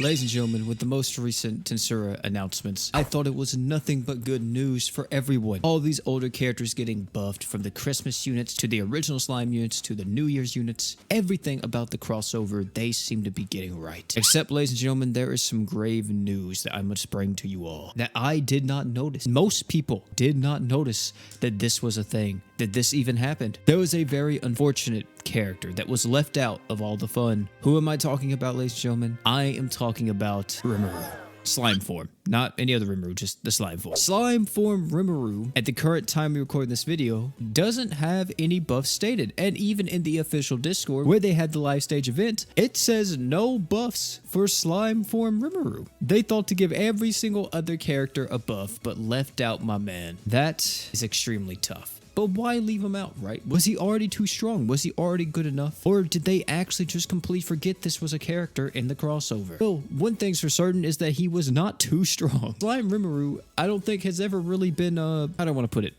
Ladies and gentlemen, with the most recent Tensura announcements, I thought it was nothing but good news for everyone. All these older characters getting buffed, from the Christmas units to the original slime units to the New Year's units. Everything about the crossover they seem to be getting right. Except, ladies and gentlemen, there is some grave news that I must bring to you all that I did not notice. Most people did not notice that this was a thing, that this even happened. There was a very unfortunate character that was left out of all the fun. Who am I talking about, ladies and gentlemen? I am talking about Rimuru. Slime form, not any other Rimuru, just the slime form. Slime form Rimuru, at the current time we record this video, doesn't have any buffs stated. And even in the official Discord, where they had the live stage event, it says no buffs for slime form Rimuru. They thought to give every single other character a buff, but left out my man. That is extremely tough. But why leave him out, right? Was he already too strong? Was he already good enough? Or did they actually just completely forget this was a character in the crossover? Well, one thing's for certain is that he was not too strong. Slime Rimuru, I don't think has ever really been, I don't want to put it,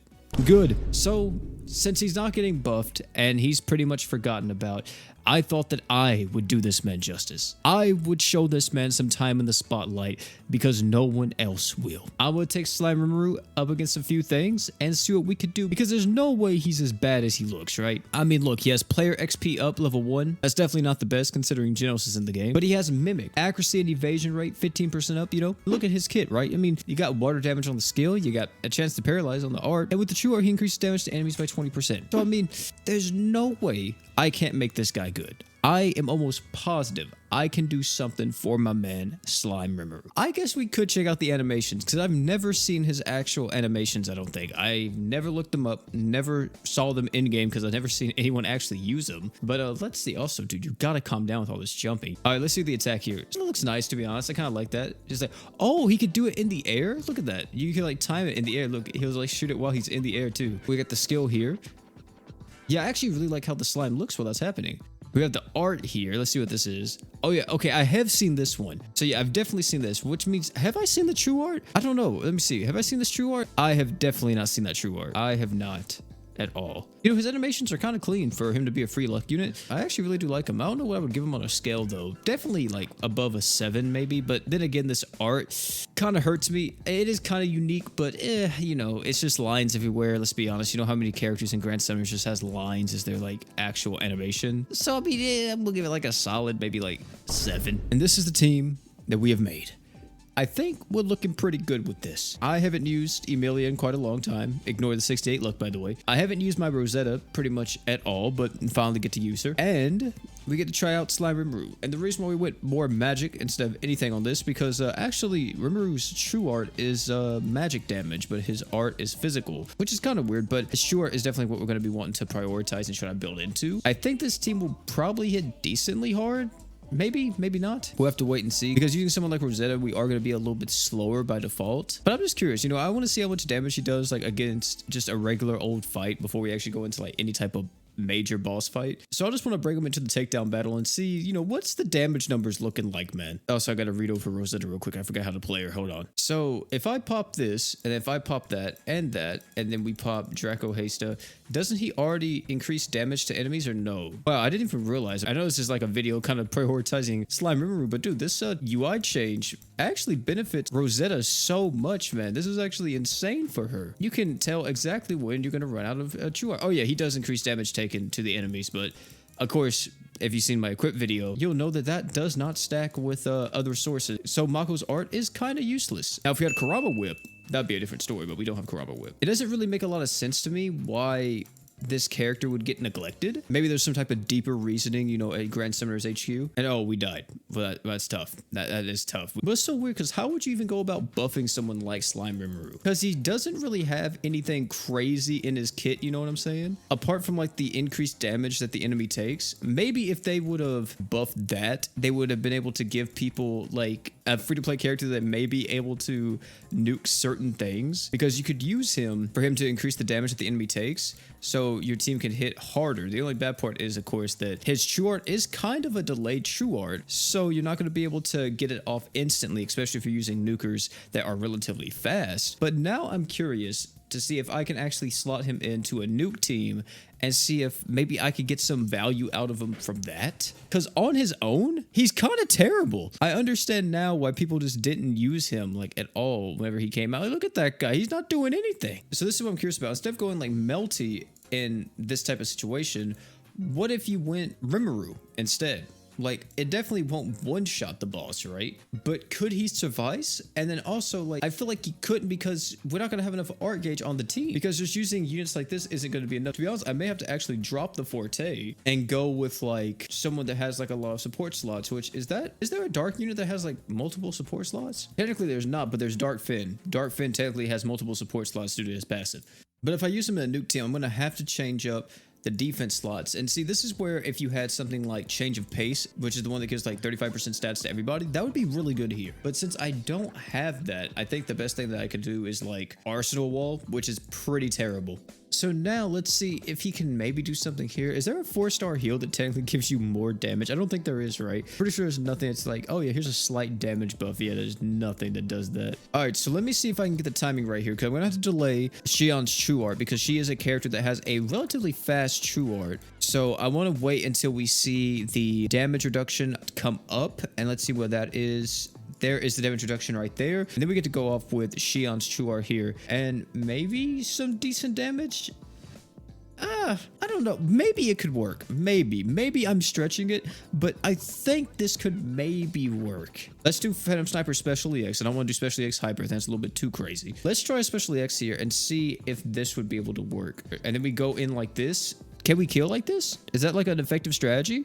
good. So, since he's not getting buffed and he's pretty much forgotten about, I thought that I would do this man justice. I would show this man some time in the spotlight because no one else will. I would take Slime Rimuru up against a few things and see what we could do, because there's no way he's as bad as he looks, right? I mean, look, he has player XP up level 1. That's definitely not the best considering Genos is in the game, but he has Mimic. Accuracy and evasion rate 15% up, you know? Look at his kit, right? I mean, you got water damage on the skill, you got a chance to paralyze on the art, and with the true art, he increases damage to enemies by 20%. So, I mean, there's no way I can't make this guy good. I am almost positive I can do something for my man Slime Rimuru. I guess we could check out the animations, because I've never seen his actual animations, I don't think. I never looked them up, never saw them in-game, because I've never seen anyone actually use them. But let's see. Also, dude, you gotta calm down with all this jumping. All right, let's see the attack here. It looks nice, to be honest. I kind of like that. Just like, oh, he could do it in the air? Look at that. You can like time it in the air. Look, he'll like shoot it while he's in the air too. We got the skill here. Yeah, I actually really like how the slime looks while that's happening. We have the art here. Let's see what this is. Oh yeah, okay, I have seen this one. So yeah, I've definitely seen this, which means, have I seen the true art? I don't know. Let me see. Have I seen this true art? I have definitely not seen that true art. I have not at all. You know, his animations are kind of clean for him to be a free luck unit. I actually really do like him. I don't know what I would give him on a scale though. Definitely like above a 7 maybe, but then again, this art kind of hurts me. It is kind of unique, but you know, it's just lines everywhere. Let's be honest. You know how many characters in Grand Summoners just has lines as their like actual animation? So I mean, we'll give it like a solid, maybe like 7. And this is the team that we have made. I think we're looking pretty good with this. I haven't used Emilia in quite a long time. Ignore the 68 luck, by the way. I haven't used my Rosetta pretty much at all, but finally get to use her. And we get to try out Slime Rimuru. And the reason why we went more magic instead of anything on this, because actually Rimuru's true art is magic damage, but his art is physical, which is kind of weird, but his true art is definitely what we're going to be wanting to prioritize and try to build into. I think this team will probably hit decently hard. Maybe, maybe not. We'll have to wait and see, because using someone like Rosetta, we are going to be a little bit slower by default. But I'm just curious, you know, I want to see how much damage he does like against just a regular old fight before we actually go into like any type of major boss fight. So I just want to bring him into the takedown battle and see, you know, what's the damage numbers looking like, man. Also, I got to read over Rosetta real quick. I forgot how to play her. Hold on. So if I pop this, and if I pop that, and then we pop Draco Hasta, doesn't he already increase damage to enemies or no? Wow, I didn't even realize. I know this is like a video kind of prioritizing Slime Rimuru, but dude, this UI change actually benefits Rosetta so much, man. This is actually insane for her. You can tell exactly when you're going to run out of true art. Oh yeah, he does increase damage taken to the enemies, but of course, if you've seen my equip video, you'll know that that does not stack with other sources. So Mako's art is kind of useless. Now, if we had Kurama Whip, that'd be a different story, but we don't have Kurama Whip. It doesn't really make a lot of sense to me why this character would get neglected. Maybe there's some type of deeper reasoning, you know, at Grand Summoners HQ. And oh, we died. Well, that's tough. That is tough. But it's so weird, because how would you even go about buffing someone like Slime Rimuru? Because he doesn't really have anything crazy in his kit, you know what I'm saying? Apart from like the increased damage that the enemy takes. Maybe if they would have buffed that, they would have been able to give people like a free-to-play character that may be able to nuke certain things, because you could use him for him to increase the damage that the enemy takes, so your team can hit harder. The only bad part is, of course, that his true art is kind of a delayed true art, so you're not going to be able to get it off instantly, especially if you're using nukers that are relatively fast. But now I'm curious, to see if I can actually slot him into a nuke team and see if maybe I could get some value out of him from that. Because on his own, he's kind of terrible. I understand now why people just didn't use him like at all whenever he came out. Like, look at that guy. He's not doing anything. So this is what I'm curious about. Instead of going like Melty in this type of situation, what if you went Rimuru instead? Like, it definitely won't one-shot the boss, right? But could he suffice? And then also, like, I feel like he couldn't because we're not going to have enough art gauge on the team. Because just using units like this isn't going to be enough. To be honest, I may have to actually drop the Forte and go with, like, someone that has, like, a lot of support slots, which is there a Dark unit that has, like, multiple support slots? Technically, there's not, but there's Dark Finn. Dark Finn technically has multiple support slots due to his passive. But if I use him in a nuke team, I'm going to have to change up the defense slots. And see, this is where if you had something like Change of Pace, which is the one that gives like 35% stats to everybody, that would be really good here. But since I don't have that, I think the best thing that I could do is like Arsenal Wall, which is pretty terrible. So now let's see if he can maybe do something here. Is there a 4-star heal that technically gives you more damage? I don't think there is, right? Pretty sure there's nothing that's like, oh yeah, here's a slight damage buff. Yeah, there's nothing that does that. All right, so let me see if I can get the timing right here, because I'm gonna have to delay Shionne's True Art because she is a character that has a relatively fast True Art. So I want to wait until we see the damage reduction come up, and let's see what that is. There is the damage reduction right there. And then we get to go off with Shionne's True Art here. And maybe some decent damage? I don't know. Maybe it could work. Maybe I'm stretching it, but I think this could maybe work. Let's do Phantom Sniper Special EX. I don't want to do Special EX Hyper. That's a little bit too crazy. Let's try Special EX here and see if this would be able to work. And then we go in like this. Can we kill like this? Is that like an effective strategy?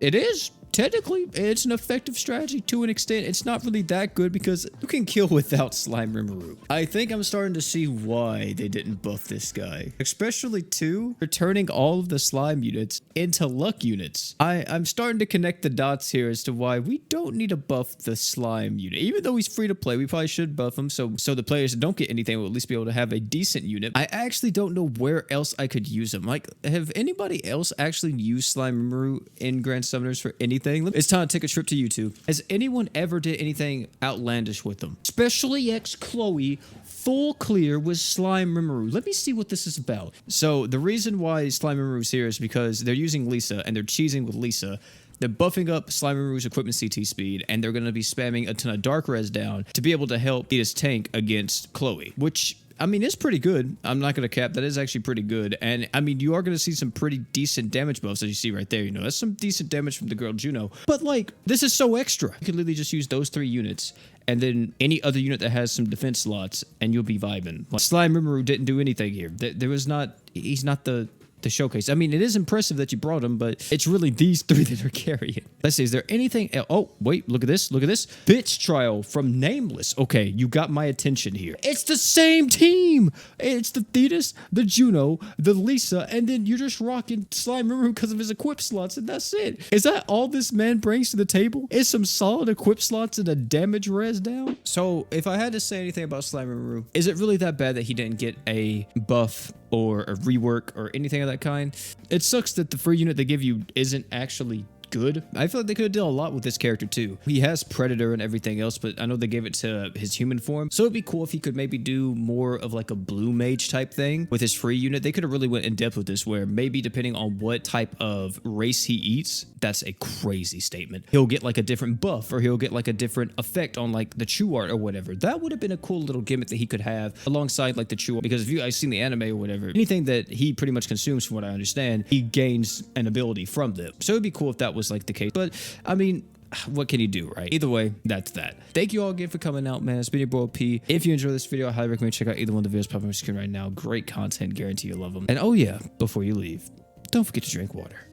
It is. Technically, it's an effective strategy to an extent. It's not really that good because you can kill without Slime Rimuru. I think I'm starting to see why they didn't buff this guy. Especially too, they're turning all of the slime units into luck units. I'm starting to connect the dots here as to why we don't need to buff the slime unit. Even though he's free to play, we probably should buff him so the players that don't get anything will at least be able to have a decent unit. I actually don't know where else I could use him. Like, have anybody else actually used Slime Rimuru in Grand Summoners for anything? It's time to take a trip to YouTube. Has anyone ever did anything outlandish with them? Special EX Chloe full clear with Slime Rimuru. Let me see what this is about. So the reason why Slime Rimuru is here is because they're using Lisa and they're cheesing with Lisa. They're buffing up Slime Rimuru's equipment CT speed, and they're going to be spamming a ton of Dark Res down to be able to help beat his tank against Chloe, which, I mean, it's pretty good. I'm not going to cap. That is actually pretty good. And, I mean, you are going to see some pretty decent damage buffs, as you see right there. You know, that's some decent damage from the girl Juno. But, like, this is so extra. You could literally just use those 3 units and then any other unit that has some defense slots, and you'll be vibing. Like, Slime Rimuru didn't do anything here. There was not... He's not the showcase. I mean, it is impressive that you brought him, but it's really these 3 that are carrying. Let's see, is there anything else? Oh, wait, look at this. Look at this. Bitch Trial from Nameless. Okay, you got my attention here. It's the same team. It's the Thetis, the Juno, the Lisa, and then you're just rocking Slime Rimuru because of his equip slots, and that's it. Is that all this man brings to the table? Is some solid equip slots and a damage res down? So, if I had to say anything about Slime Rimuru, is it really that bad that he didn't get a buff or a rework or anything of that kind? It sucks that the free unit they give you isn't actually good. I feel like they could have done a lot with this character too. He has Predator and everything else, but I know they gave it to his human form. So it'd be cool if he could maybe do more of like a blue mage type thing with his free unit. They could have really went in depth with this, where maybe depending on what type of race he eats, that's a crazy statement, he'll get like a different buff or he'll get like a different effect on like the True Art or whatever. That would have been a cool little gimmick that he could have alongside like the True Art, because if you guys seen the anime or whatever, anything that he pretty much consumes, from what I understand, he gains an ability from them. So it'd be cool if that was like the case. But I mean, what can you do, right? Either way, that's that. Thank you all again for coming out, man. It's been your boy P. If you enjoyed this video, I highly recommend check out either one of the videos popping on your screen right now. Great content, guarantee you'll love them. And oh yeah, before you leave, don't forget to drink water.